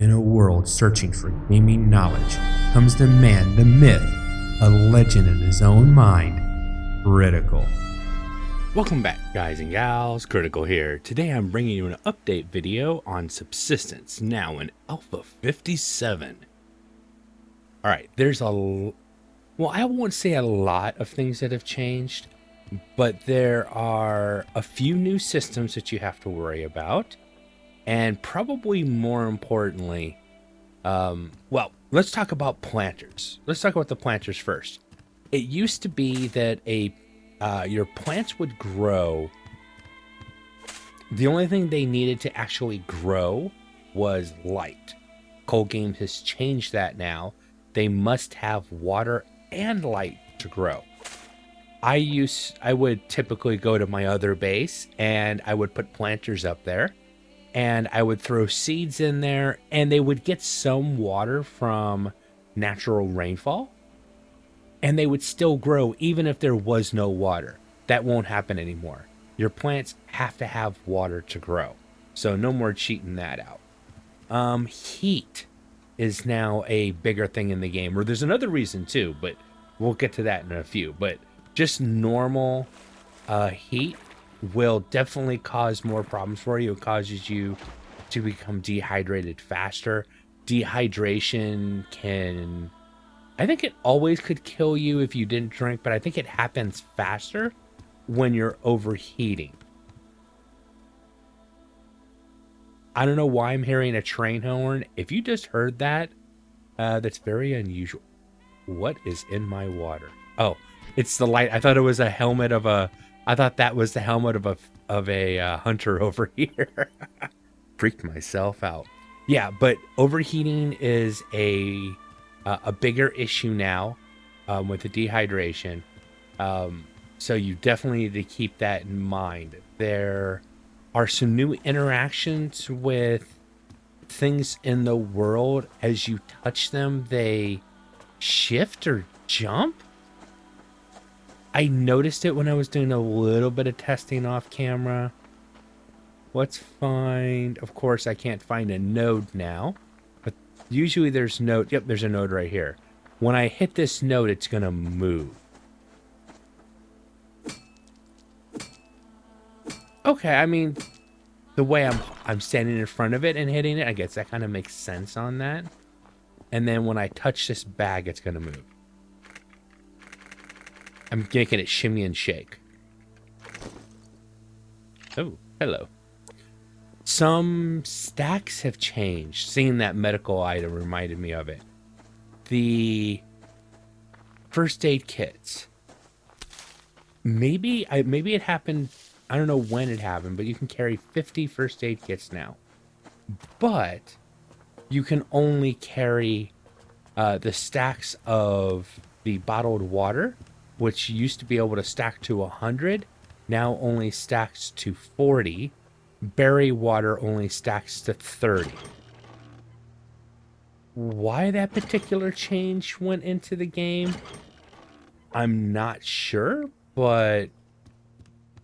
In a world searching for gaming knowledge comes the man, the myth, a legend in his own mind, Critical. Welcome back, guys and gals. Critical here. Today I'm bringing you an update video on Subsistence, now in Alpha 57. Alright, there's well, I won't say a lot of things that have changed, but there are a few new systems that you have to worry about, and probably more importantly, well, let's talk about planters. Let's talk about the planters first. It used to be that your plants would grow. The only thing they needed to actually grow was light. Cold Games has changed that now. They must have water and light to grow. I would typically go to my other base and I would put planters up there and I would throw seeds in there and they would get some water from natural rainfall. And they would still grow even if there was no water. That won't happen anymore. Your plants have to have water to grow. So no more cheating that out. Heat is now a bigger thing in the game. Or there's another reason too, but we'll get to that in a few. But just normal heat will definitely cause more problems for you. It causes you to become dehydrated faster. Dehydration can... I think it always could kill you if you didn't drink, but I think it happens faster when you're overheating. I don't know why I'm hearing a train horn. If you just heard that, that's very unusual. What is in my water? Oh, it's the light. I thought it was a helmet of a... I thought that was the helmet of a hunter over here. Freaked myself out. Yeah, but overheating is a bigger issue now with the dehydration. So you definitely need to keep that in mind. There are some new interactions with things in the world. As you touch them, they shift or jump. I noticed it when I was doing a little bit of testing off camera. Let's find... Of course, I can't find a node now. Usually there's node. Yep, there's a node right here. When I hit this node, it's gonna move. Okay, I mean, the way I'm standing in front of it and hitting it, I guess that kind of makes sense on that. And then when I touch this bag, it's gonna move. I'm making it shimmy and shake. Oh, hello. Some stacks have changed. Seeing that medical item reminded me of it. The first aid kits. Maybe it happened. I don't know when it happened, but you can carry 50 first aid kits now. But you can only carry the stacks of the bottled water, which used to be able to stack to 100. Now only stacks to 40. Berry water only stacks to 30. Why that particular change went into the game, I'm not sure, but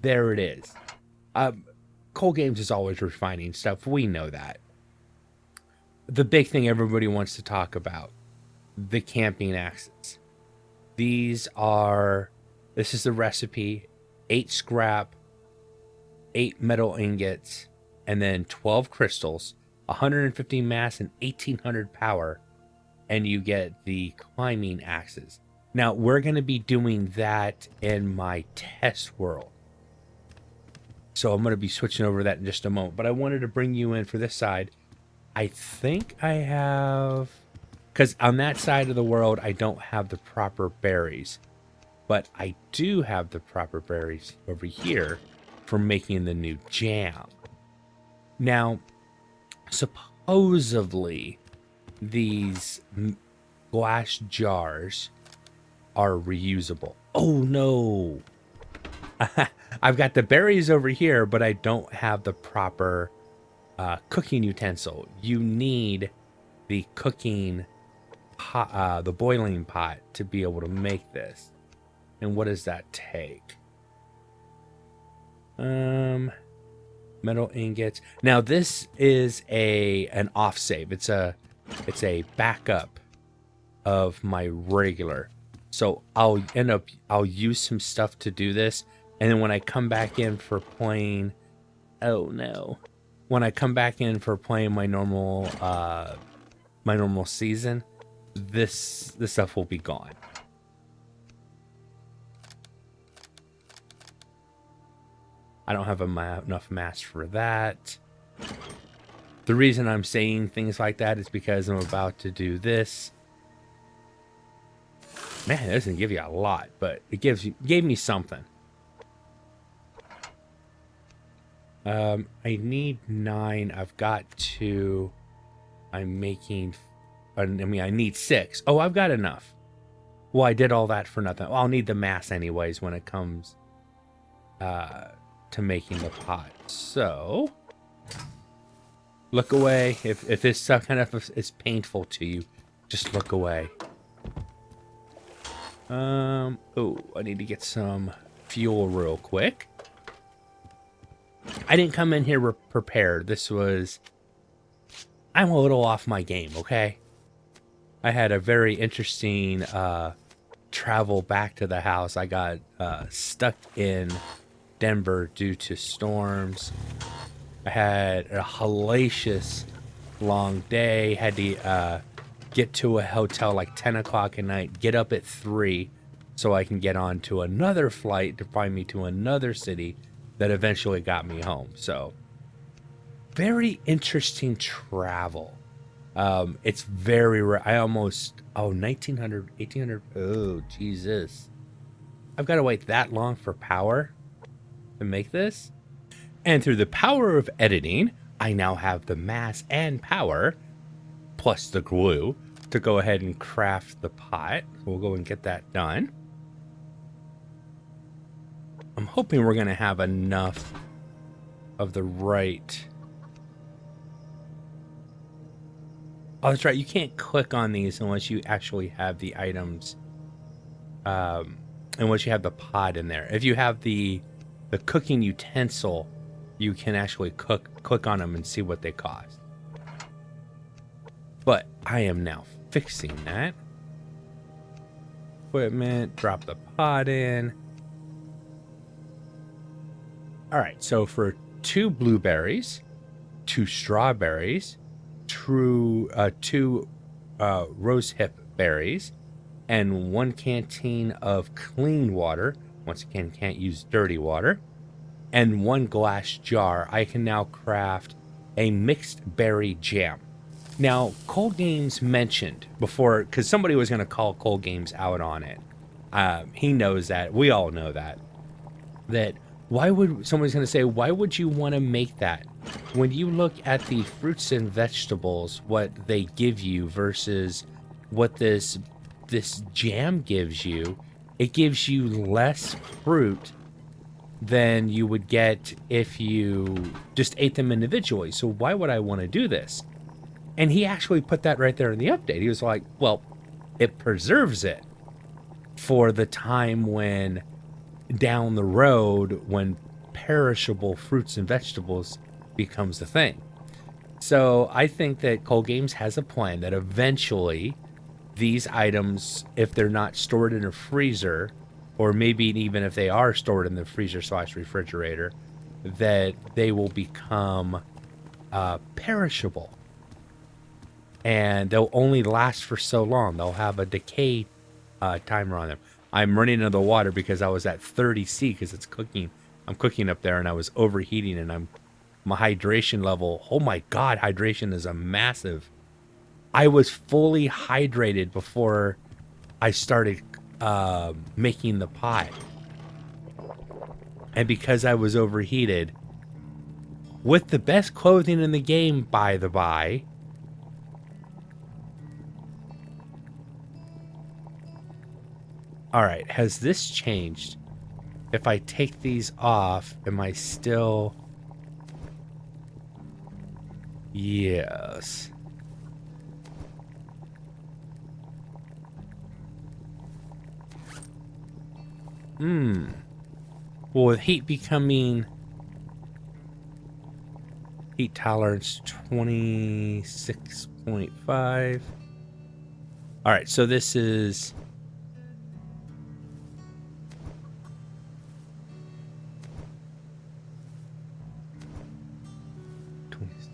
there it is. Cold Games is always refining stuff. We know that. The big thing everybody wants to talk about, the camping axes. This is the recipe: 8 scrap, 8 metal ingots, and then 12 crystals, 150 mass and 1800 power, and you get the climbing axes. Now, we're going to be doing that in my test world. So I'm going to be switching over that in just a moment, but I wanted to bring you in for this side. I think I have... Because on that side of the world, I don't have the proper berries, but I do have the proper berries over here for making the new jam. Now, supposedly these glass jars are reusable. Oh no! I've got the berries over here, but I don't have the proper cooking utensil. You need the cooking pot, the boiling pot, to be able to make this. And what does that take? Metal ingots. Now this is an off save. It's a backup of my regular. So I'll use some stuff to do this, and then when I come back in for playing, oh no, when I come back in for playing my normal season, this stuff will be gone. I don't have enough mass for that. The reason I'm saying things like that is because I'm about to do this. Man, it doesn't give you a lot, but it gave me something. I need 9. I've got 2. I'm making. I mean, I need 6. Oh, I've got enough. Well, I did all that for nothing. Well, I'll need the mass anyways when it comes to making the pot. So look away. If this stuff kind of is painful to you, just look away. Oh, I need to get some fuel real quick. I didn't come in here prepared. I'm a little off my game, okay? I had a very interesting travel back to the house. I got stuck in Denver due to storms. I had a hellacious long day. Had to get to a hotel like 10 o'clock at night, get up at 3 so I can get on to another flight to find me to another city that eventually got me home. So very interesting travel. It's very rare. I almost, 1900, 1800. Oh, Jesus. I've got to wait that long for power to make this. And through the power of editing, I now have the mass and power, plus the glue, to go ahead and craft the pot. We'll go and get that done. I'm hoping we're going to have enough of the right... Oh, that's right. You can't click on these unless you actually have the items, unless you have the pot in there. If you have the cooking utensil, you can actually click on them and see what they cost. But I am now fixing that. Equipment, drop the pot in. All right, so for 2 blueberries, 2 strawberries, 2 rosehip berries, and 1 canteen of clean water. Once again, can't use dirty water. And 1 glass jar, I can now craft a mixed berry jam. Now, Cold Games mentioned before, because somebody was going to call Cold Games out on it. He knows that. We all know that. Somebody's going to say, why would you want to make that? When you look at the fruits and vegetables, what they give you versus what this jam gives you, it gives you less fruit than you would get if you just ate them individually. So why would I want to do this? And he actually put that right there in the update. He was like, well, it preserves it for the time when down the road when perishable fruits and vegetables becomes the thing. So I think that Cold Games has a plan that eventually these items, if they're not stored in a freezer, or maybe even if they are stored in the freezer/refrigerator, that they will become perishable. And they'll only last for so long. They'll have a decay timer on them. I'm running into the water because I was at 30°C because it's cooking. I'm cooking up there and I was overheating, and my hydration level, oh my God, hydration is a massive. I was fully hydrated before I started making the pie. And because I was overheated, with the best clothing in the game, by the by, all right, has this changed? If I take these off, am I still... Yes. Well, with heat becoming Heat tolerance 26.5. All right, so this is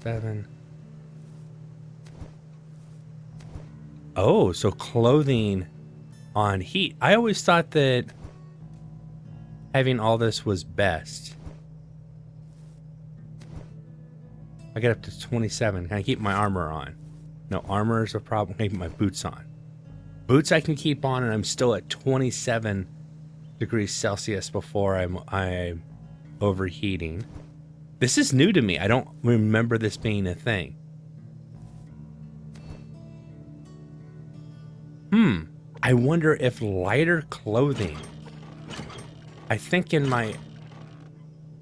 $27. Oh, so clothing on heat. I always thought that having all this was best. I get up to 27. Can I keep my armor on? No, armor is a problem. Can I keep my boots on? Boots I can keep on, and I'm still at 27 degrees Celsius before I'm overheating. This is new to me. I don't remember this being a thing. I wonder if lighter clothing. I think in my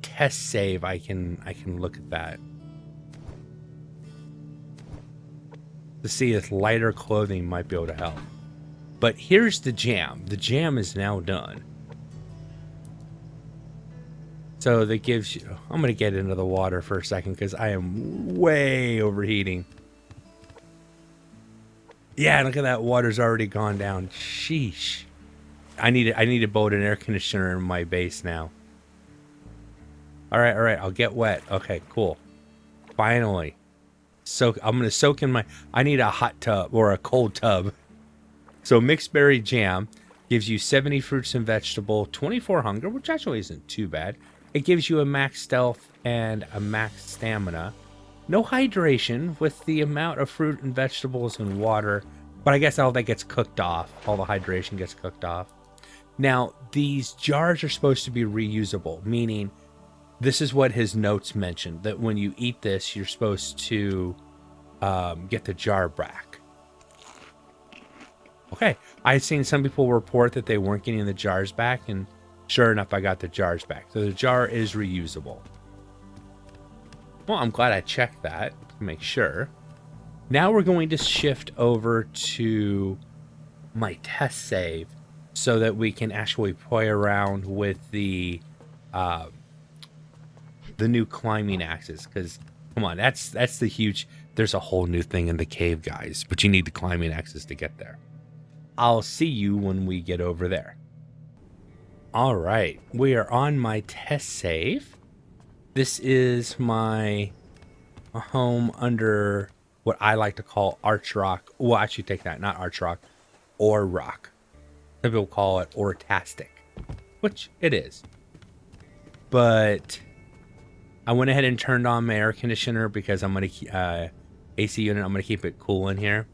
test save I can look at that to see if lighter clothing might be able to help. But here's the jam. The jam is now done. So that gives you... I'm going to get into the water for a second because I am way overheating. Yeah, look at that. Water's already gone down. Sheesh. I need to build an air conditioner in my base now. All right. I'll get wet. Okay, cool. Finally. I'm going to soak in my... I need a hot tub or a cold tub. So mixed berry jam gives you 70 fruits and vegetable, 24 hunger, which actually isn't too bad. It gives you a max stealth and a max stamina. No hydration with the amount of fruit and vegetables and water, but I guess all that gets cooked off. All the hydration gets cooked off. Now, these jars are supposed to be reusable, meaning this is what his notes mentioned, that when you eat this, you're supposed to get the jar back. Okay, I've seen some people report that they weren't getting the jars back, and sure enough, I got the jars back. So the jar is reusable. Well, I'm glad I checked that to make sure. Now we're going to shift over to my test save so that we can actually play around with the new climbing axes. Because, come on, that's the huge... There's a whole new thing in the cave, guys, but you need the climbing axes to get there. I'll see you when we get over there. All right, we are on my test save. This is my home under what I like to call Arch Rock. Well, actually take that, not Arch Rock, or Rock. Some people call it Ortastic, which it is. But I went ahead and turned on my air conditioner because I'm going to, AC unit, I'm going to keep it cool in here.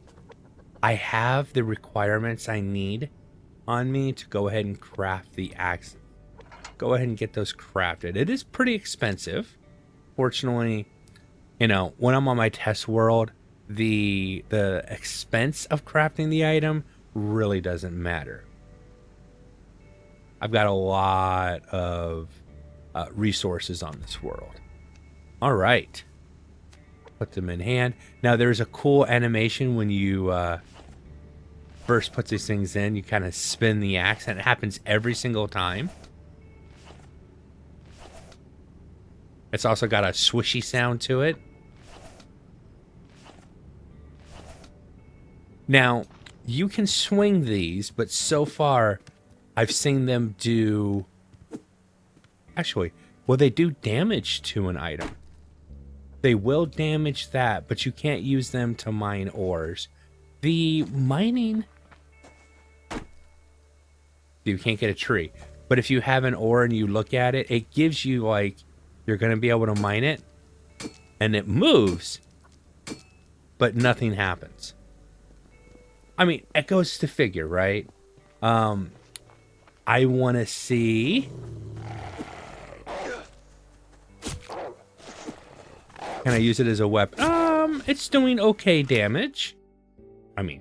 I have the requirements I need on me to go ahead and craft the axe. Go ahead and get those crafted. It is pretty expensive. Fortunately, you know, when I'm on my test world, the expense of crafting the item really doesn't matter. I've got a lot of resources on this world. All right. Put them in hand. Now, there's a cool animation when you first put these things in. You kind of spin the axe, and it happens every single time. It's also got a swishy sound to it. Now, you can swing these, but so far, I've seen them do... Actually, well, they do damage to an item. They will damage that, but you can't use them to mine ores. The mining... You can't get a tree. But if you have an ore and you look at it, it gives you, like... You're going to be able to mine it, and it moves, but nothing happens. I mean, it goes to figure, right? I want to see... Can I use it as a weapon? It's doing okay damage. I mean,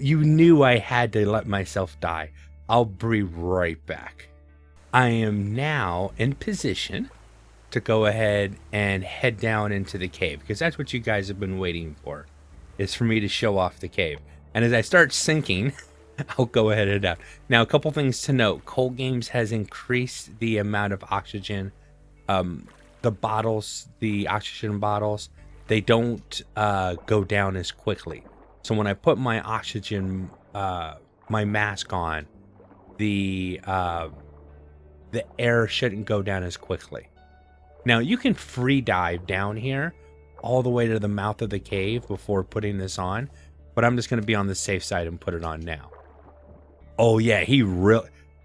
you knew I had to let myself die. I'll be right back. I am now in position to go ahead and head down into the cave, because that's what you guys have been waiting for, is for me to show off the cave. And as I start sinking, I'll go ahead and head out. Now, a couple things to note. Cold Games has increased the amount of oxygen the bottles, the oxygen bottles, they don't go down as quickly. So when I put my oxygen, my mask on, the air shouldn't go down as quickly. Now you can free dive down here all the way to the mouth of the cave before putting this on, but I'm just going to be on the safe side and put it on now. Oh yeah,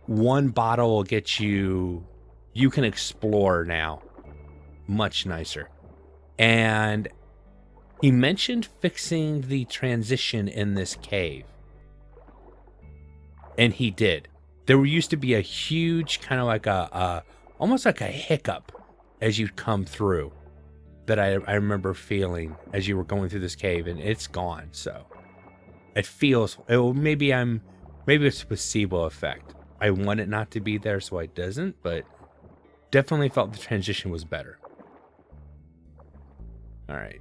one bottle will get you can explore now much nicer. And he mentioned fixing the transition in this cave. And he did. There used to be a huge kind of like almost like a hiccup as you come through that I remember feeling as you were going through this cave, and it's gone. So it feels, maybe it's a placebo effect. I want it not to be there so it doesn't, but definitely felt the transition was better. All right.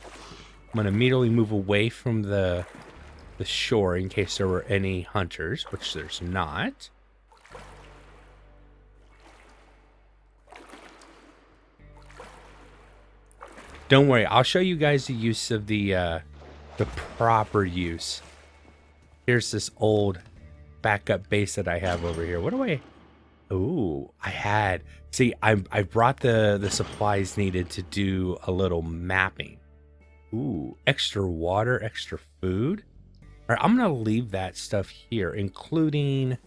I'm going to immediately move away from the shore in case there were any hunters, which there's not. Don't worry, I'll show you guys the use of the proper use. Here's this old backup base that I have over here. What do I... Ooh, I brought the supplies needed to do a little mapping. Ooh, extra water, extra food. All right, I'm going to leave that stuff here, including...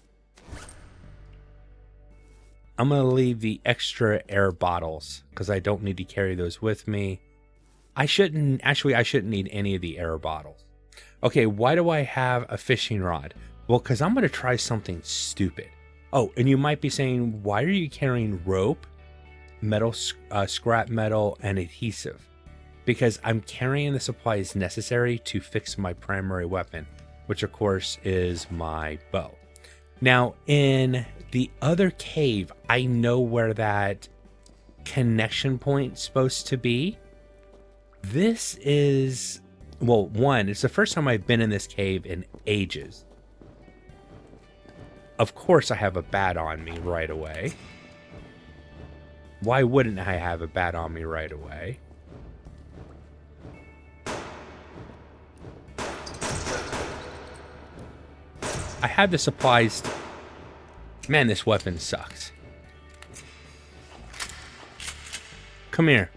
I'm going to leave the extra air bottles because I don't need to carry those with me. I shouldn't need any of the air bottles. Okay, why do I have a fishing rod? Well, because I'm going to try something stupid. Oh, and you might be saying, why are you carrying rope, metal, scrap metal, and adhesive? Because I'm carrying the supplies necessary to fix my primary weapon, which of course is my bow. Now, in the other cave, I know where that connection point's supposed to be. This is, well, one, it's the first time I've been in this cave in ages. Of course I have a bat on me right away. Why wouldn't I have a bat on me right away? I had the supplies. Man, this weapon sucks. Come here.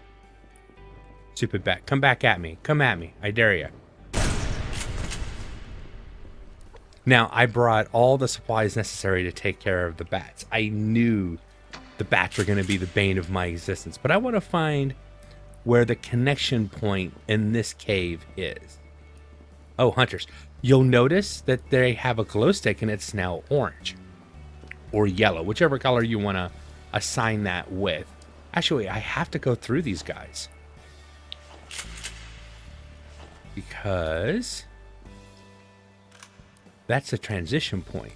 Stupid bat. Come back at me. Come at me. I dare you. Now, I brought all the supplies necessary to take care of the bats. I knew the bats were going to be the bane of my existence, but I want to find where the connection point in this cave is. Oh, hunters. You'll notice that they have a glow stick and it's now orange or yellow, whichever color you want to assign that with. Actually, I have to go through these guys because that's a transition point.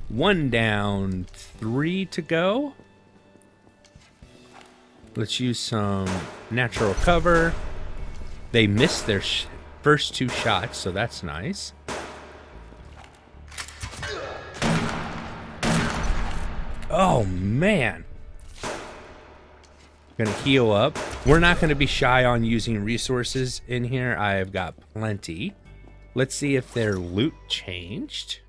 One down, 3 to go. Let's use some natural cover. They missed their first 2 shots, so that's nice. Oh, man. Gonna heal up. We're not gonna be shy on using resources in here. I've got plenty. Let's see if their loot changed.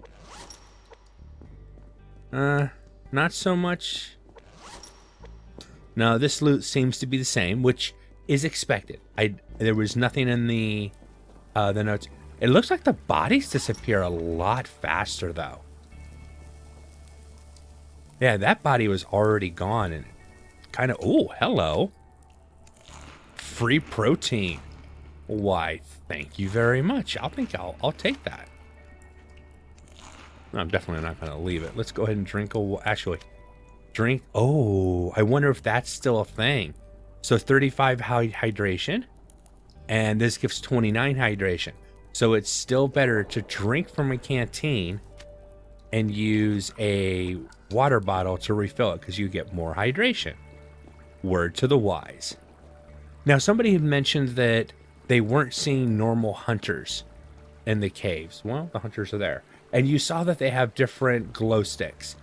Not so much. No, this loot seems to be the same, which is expected. There was nothing in the notes. It looks like the bodies disappear a lot faster, though. Yeah, that body was already gone, and kind of... Oh, hello. Free protein. Why, thank you very much. I'll take that. No, I'm definitely not going to leave it. Let's go ahead and drink actually, drink. Oh, I wonder if that's still a thing. So 35 hydration, and this gives 29 hydration. So it's still better to drink from a canteen and use a water bottle to refill it because you get more hydration. Word to the wise. Now, somebody had mentioned that they weren't seeing normal hunters in the caves. Well, the hunters are there. And you saw that they have different glow sticks.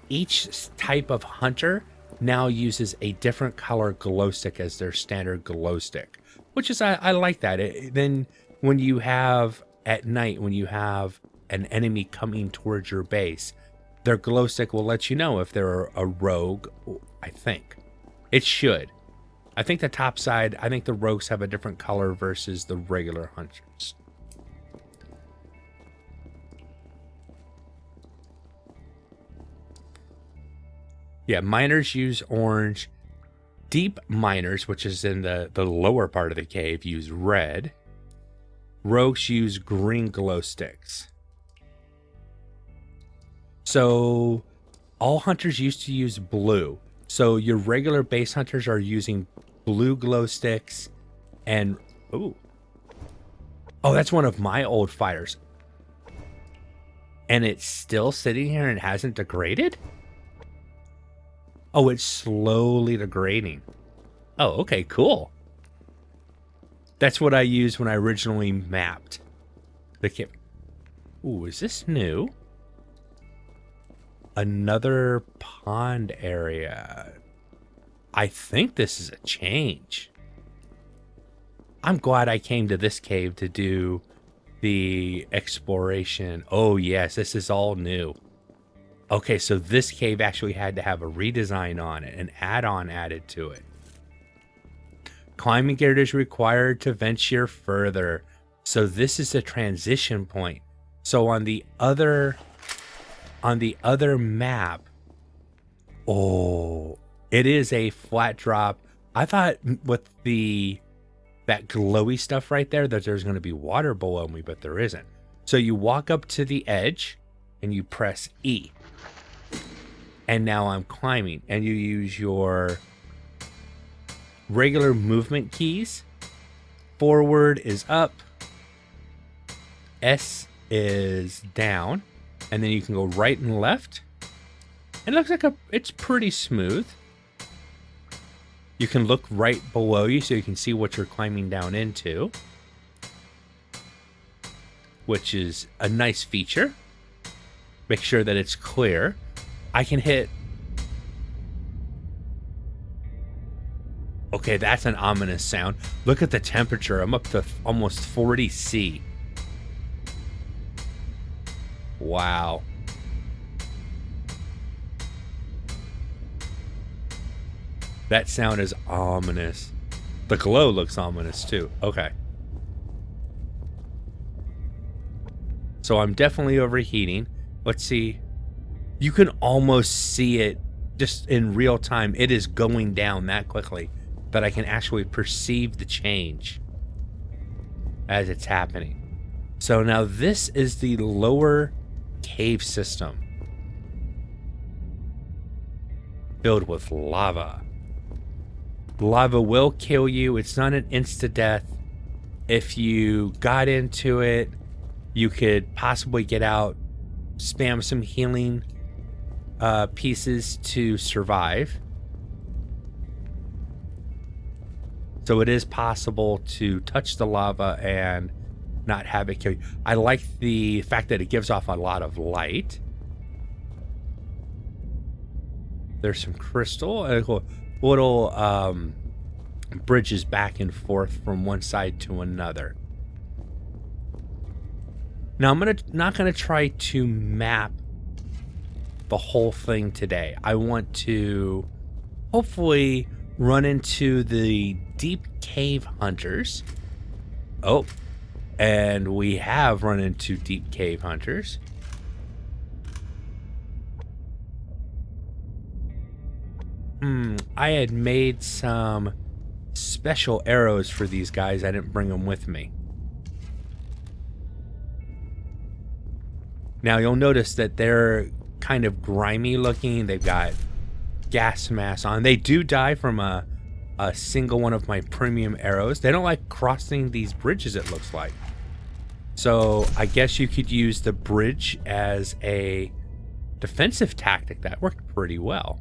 each type of hunter now uses a different color glow stick as their standard glow stick, which is, I like that. Then when you have at night, when you have an enemy coming towards your base, their glow stick will let you know if they're a rogue. I think it should. I think the top side, I think the rogues have a different color versus the regular hunters. Yeah, miners use orange. Deep miners, which is in the lower part of the cave, use red. Rogues use green glow sticks. So all hunters used to use blue. So your regular base hunters are using blue glow sticks and oh, that's one of my old fires. And it's still sitting here and hasn't degraded? Oh, it's slowly degrading. Oh, okay, cool. That's what I used when I originally mapped the cave. Ooh, is this new? Another pond area. I think this is a change. I'm glad I came to this cave to do the exploration. Oh yes, this is all new. Okay, so this cave actually had to have a redesign on it, an add-on added to it. Climbing gear is required to venture further. So this is a transition point. So on the other map, oh, it is a flat drop. I thought with that glowy stuff right there that there's going to be water below me, but there isn't. So you walk up to the edge and you press E. And now I'm climbing, and you use your regular movement keys. Forward is up, S is down, and then you can go right and left. It looks like it's pretty smooth. You can look right below you so you can see what you're climbing down into, which is a nice feature. Make sure that it's clear. I can hit. Okay, that's an ominous sound. Look at the temperature. I'm up to almost 40 C. Wow. That sound is ominous. The glow looks ominous too. Okay. So I'm definitely overheating. Let's see. You can almost see it just in real time. It is going down that quickly that I can actually perceive the change as it's happening. So now this is the lower cave system filled with lava. Lava will kill you. It's not an insta-death. If you got into it, you could possibly get out, spam some healing pieces to survive. So it is possible to touch the lava and not have it kill you. I like the fact that it gives off a lot of light. There's some crystal, little bridges back and forth from one side to another. Now I'm not gonna try to map the whole thing today. I want to hopefully run into the deep cave hunters. Oh, and we have run into deep cave hunters. I had made some special arrows for these guys. I didn't bring them with me. Now you'll notice that they're kind of grimy looking. They've got gas mask on. They do die from a single one of my premium arrows. They don't like crossing these bridges, it looks like. So I guess you could use the bridge as a defensive tactic. That worked pretty well.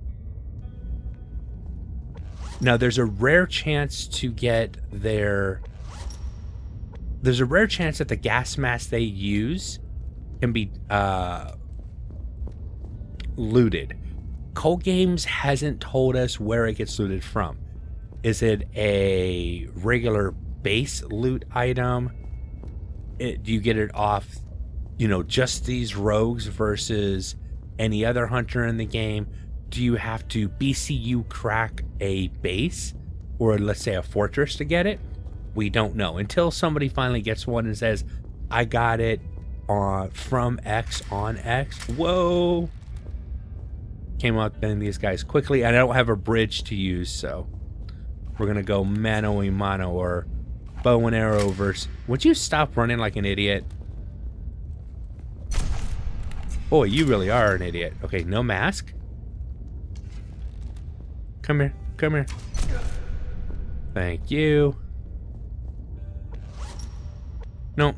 Now there's a rare chance to get their... There's a rare chance that the gas mask they use can be looted. Cold Games hasn't told us where it gets looted from. Is it a regular base loot item? Do you get it off, you know, just these rogues versus any other hunter in the game? Do you have to BCU crack a base or let's say a fortress to get it? We don't know until somebody finally gets one and says, I got it from X on X. Whoa. Came out then these guys quickly, and I don't have a bridge to use, so we're gonna go mano a mano or bow and arrow versus. Would you stop running like an idiot? Boy, you really are an idiot. Okay, no mask. Come here, come here. Thank you. No.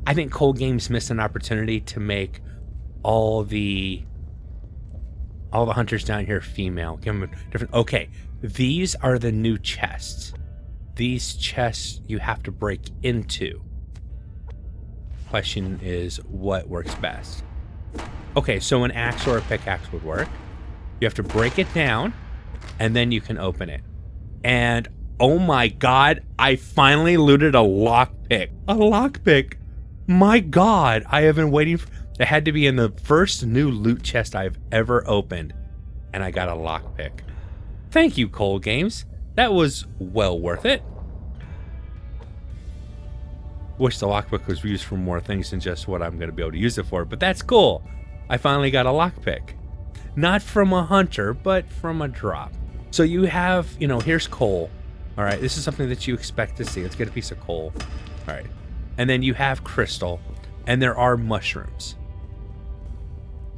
I think Cold Games missed an opportunity to make all the hunters down here female. Give them a different. Okay, these are the new chests. These chests you have to break into. Question is, what works best? Okay, so an axe or a pickaxe would work. You have to break it down, and then you can open it. And oh my god, I finally looted a lockpick. A lockpick. My god, I have been waiting for. It had to be in the first new loot chest I've ever opened, and I got a lockpick. Thank you, Cold Games. That was well worth it. Wish the lockpick was used for more things than just what I'm going to be able to use it for, but that's cool. I finally got a lockpick. Not from a hunter, but from a drop. So you have, you know, here's coal. All right, this is something that you expect to see. Let's get a piece of coal. All right. And then you have crystal, and there are mushrooms.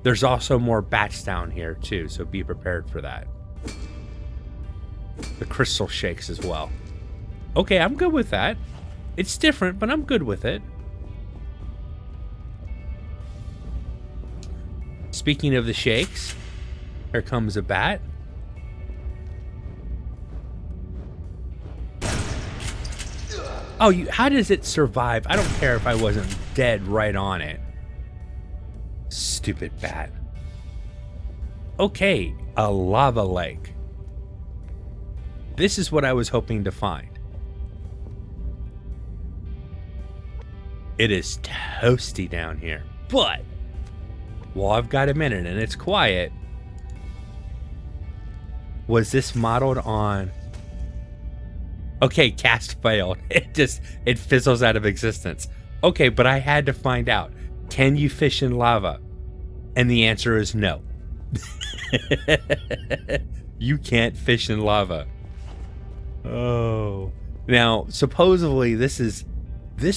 There's also more bats down here too, so be prepared for that. The crystal shakes as well. Okay, I'm good with that. It's different, but I'm good with it. Speaking of the shakes, here comes a bat. Oh, how does it survive? I don't care if I wasn't dead right on it. Stupid bat. Okay, a lava lake. This is what I was hoping to find. It is toasty down here, but while I've got a minute and it's quiet, was this modeled on? Okay, cast failed. It fizzles out of existence. Okay, but I had to find out. Can you fish in lava? And the answer is no. You can't fish in lava. Oh. Now, supposedly this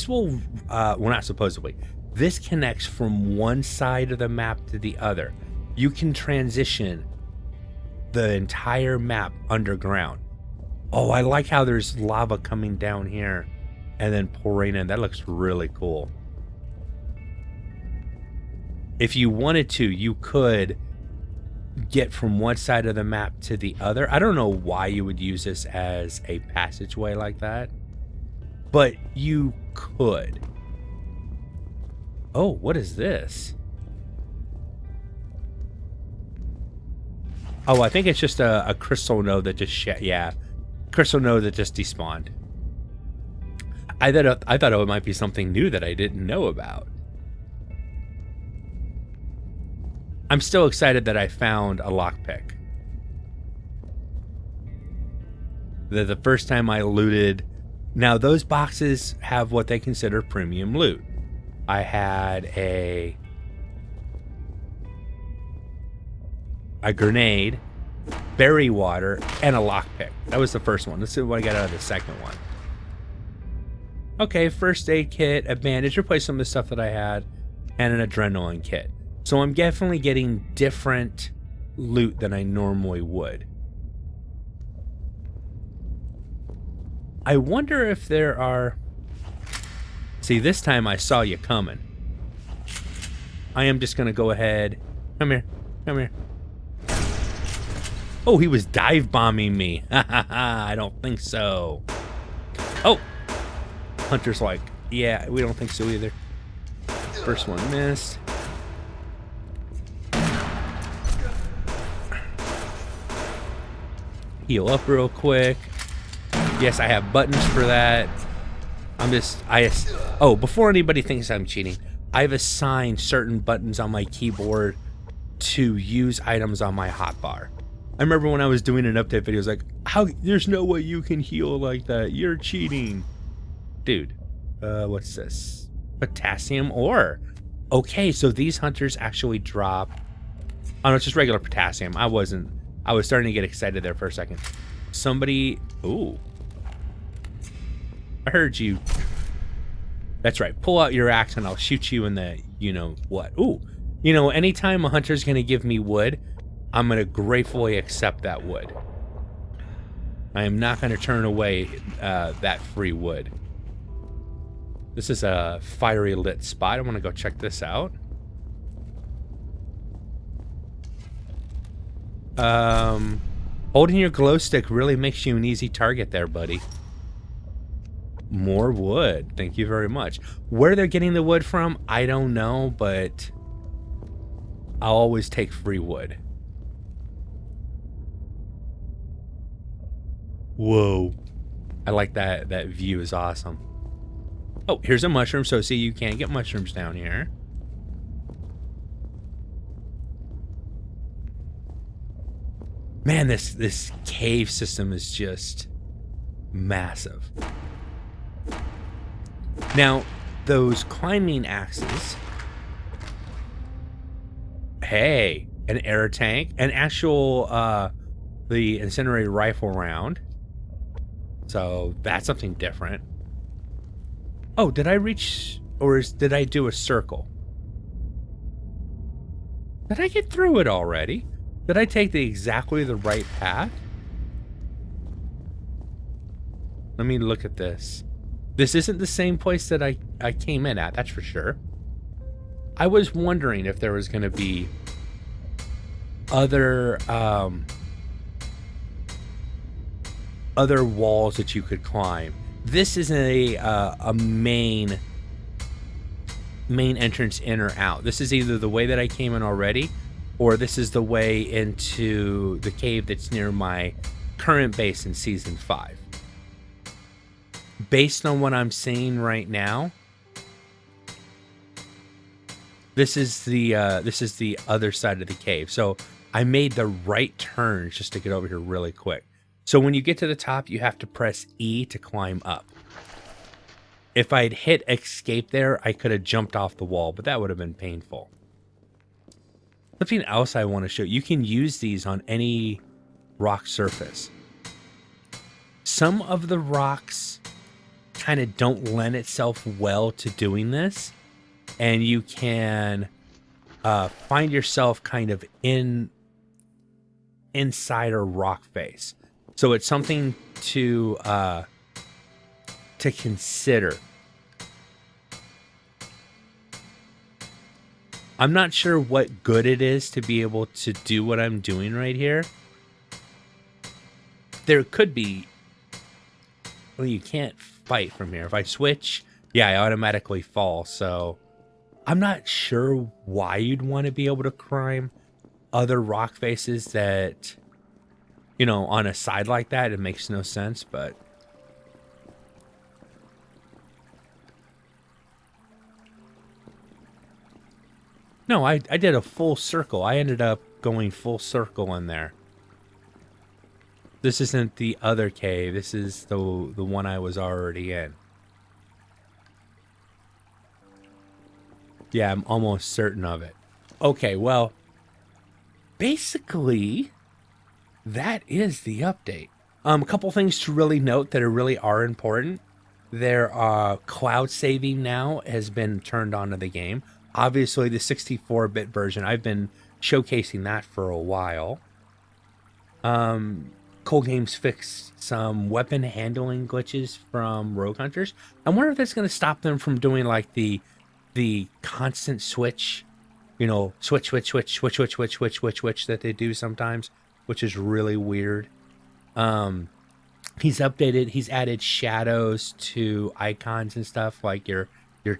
will, well, not supposedly. This connects from one side of the map to the other. You can transition the entire map underground. Oh, I like how there's lava coming down here and then pouring in. That looks really cool. If you wanted to, you could get from one side of the map to the other. I don't know why you would use this as a passageway like that, but you could. Oh, what is this? Oh, I think it's just a crystal node that just crystal node that just despawned. I thought it might be something new that I didn't know about. I'm still excited that I found a lockpick. The first time I looted. Now those boxes have what they consider premium loot. I had a grenade, berry water, and a lockpick. That was the first one. Let's see what I got out of the second one. Okay, first aid kit, a bandage, replace some of the stuff that I had, and an adrenaline kit. So I'm definitely getting different loot than I normally would. I wonder if there are... See, this time I saw you coming. I am just going to go ahead. Come here. Come here. Oh, he was dive bombing me. I don't think so. Oh. Hunter's like, yeah, we don't think so either. First one missed. heal up real quick. Yes, I have buttons for that. Oh, before anybody thinks I'm cheating, I've assigned certain buttons on my keyboard to use items on my hotbar. I remember when I was doing an update video, I was like, there's no way you can heal like that. You're cheating. Dude, what's this? Potassium ore. Okay, so these hunters actually drop... Oh, no, it's just regular potassium. I was starting to get excited there for a second. Somebody... Ooh. I heard you. That's right. Pull out your axe and I'll shoot you in the you-know-what. Ooh. You know, anytime a hunter's going to give me wood, I'm going to gratefully accept that wood. I am not going to turn away that free wood. This is a fiery lit spot. I want to go check this out. Holding your glow stick really makes you an easy target there, buddy. More wood. Thank you very much. Where they're getting the wood from, I don't know, but I'll always take free wood. Whoa. I like that. That view is awesome. Oh, here's a mushroom. So see, you can't get mushrooms down here. Man, this cave system is just massive. Now, those climbing axes. Hey, an air tank, an actual the incendiary rifle round. So that's something different. Oh, did I reach, or did I do a circle? Did I get through it already? Did I take exactly the right path? Let me look at this. This isn't the same place that I came in at, that's for sure. I was wondering if there was going to be other walls that you could climb. This is a main entrance in or out. This is either the way that I came in already, or this is the way into the cave that's near my current base in Season 5. Based on what I'm seeing right now, this is the other side of the cave. So I made the right turns just to get over here really quick. So when you get to the top, you have to press E to climb up. If I'd hit escape there, I could have jumped off the wall, but that would have been painful. Something else I want to show you can use these on any rock surface. Some of the rocks kind of don't lend itself well to doing this, and you can find yourself kind of inside a rock face. So it's something to consider. I'm not sure what good it is to be able to do what I'm doing right here. There could be... Well, you can't fight from here. If I switch, yeah, I automatically fall. So I'm not sure why you'd want to be able to climb other rock faces that, you know, on a side like that. It makes no sense, but... No, I did a full circle. I ended up going full circle in there. This isn't the other cave. This is the one I was already in. Yeah, I'm almost certain of it. Okay, well, basically, that is the update. A couple things to really note that really are important. There are cloud saving now has been turned on to the game. Obviously, the 64-bit version, I've been showcasing that for a while. Cool Games fixed some weapon handling glitches from rogue hunters. I wonder if that's going to stop them from doing like the constant switch, you know, switch that they do sometimes, which is really weird. He's added shadows to icons and stuff, like your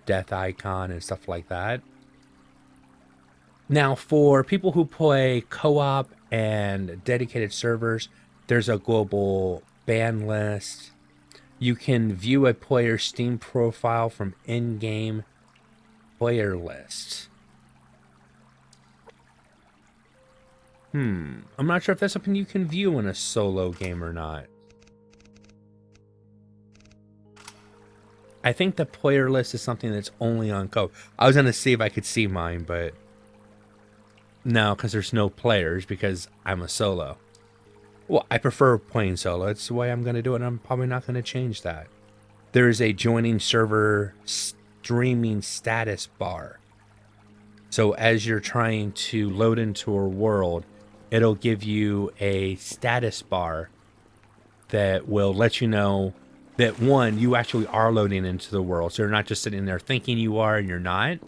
death icon and stuff like that. Now, for people who play co-op and dedicated servers, There's a global ban list. You can view a player's Steam profile from in-game player list. I'm not sure if that's something you can view in a solo game or not. I think the player list is something that's only on Co-op. I was going to see if I could see mine, but no, because there's no players because I'm a solo. Well, I prefer playing solo. It's the way I'm going to do it, and I'm probably not going to change that. There is a joining server streaming status bar. So as you're trying to load into a world, it'll give you a status bar that will let you know that, one, you actually are loading into the world. So you're not just sitting there thinking you are and you're not.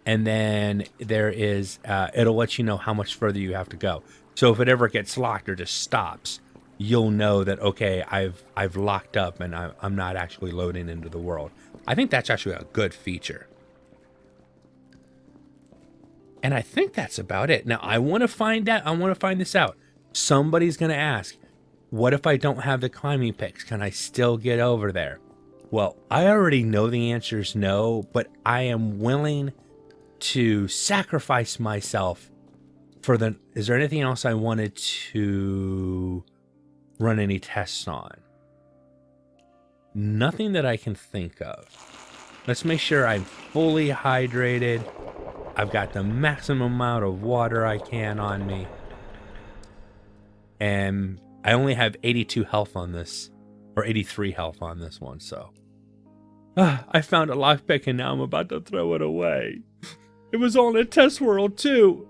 And then there is, it'll let you know how much further you have to go. So if it ever gets locked or just stops, you'll know that, okay, I've locked up and I'm not actually loading into the world. I think that's actually a good feature. And I think that's about it. Now, I want to find this out. Somebody's going to ask, what if I don't have the climbing picks? Can I still get over there? Well, I already know the answer is no, but I am willing to sacrifice myself for the... Is there anything else I wanted to run any tests on? Nothing that I can think of. Let's make sure I'm fully hydrated. I've got the maximum amount of water I can on me. And I only have 82 health on this, or 83 health on this one, so. I found a lockpick and now I'm about to throw it away. It was all in a test world too.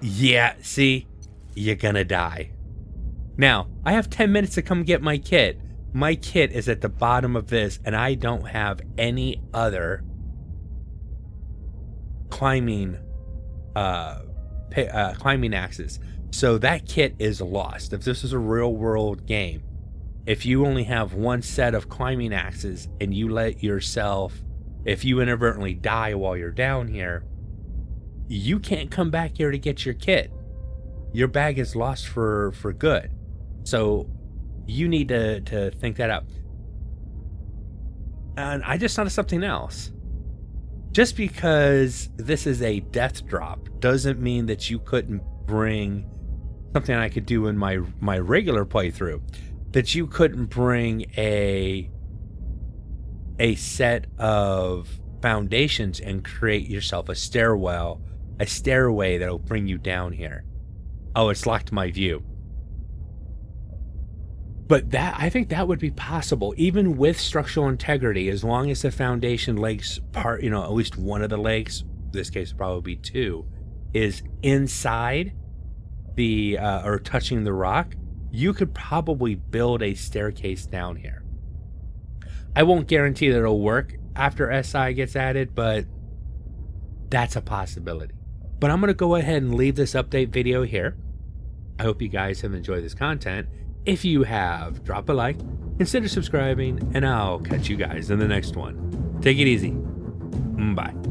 Yeah, see? You're gonna die. Now, I have 10 minutes to come get my kit. My kit is at the bottom of this, and I don't have any other climbing axes. So that kit is lost. If this is a real world game, if you only have one set of climbing axes and you let yourself, if you inadvertently die while you're down here, you can't come back here to get your kit. Your bag is lost for good. So you need to think that out. And I just thought of something else. Just because this is a death drop doesn't mean that you couldn't bring something I could do in my regular playthrough, that you couldn't bring a set of foundations and create yourself a stairway that'll bring you down here. Oh, it's locked my view. But I think that would be possible, even with structural integrity, as long as the foundation legs part, at least one of the legs, in this case would probably be two, is inside the, or touching the rock, you could probably build a staircase down here. I won't guarantee that it'll work after SI gets added, but that's a possibility. But I'm going to go ahead and leave this update video here. I hope you guys have enjoyed this content. If you have, drop a like, consider subscribing, and I'll catch you guys in the next one. Take it easy. Bye.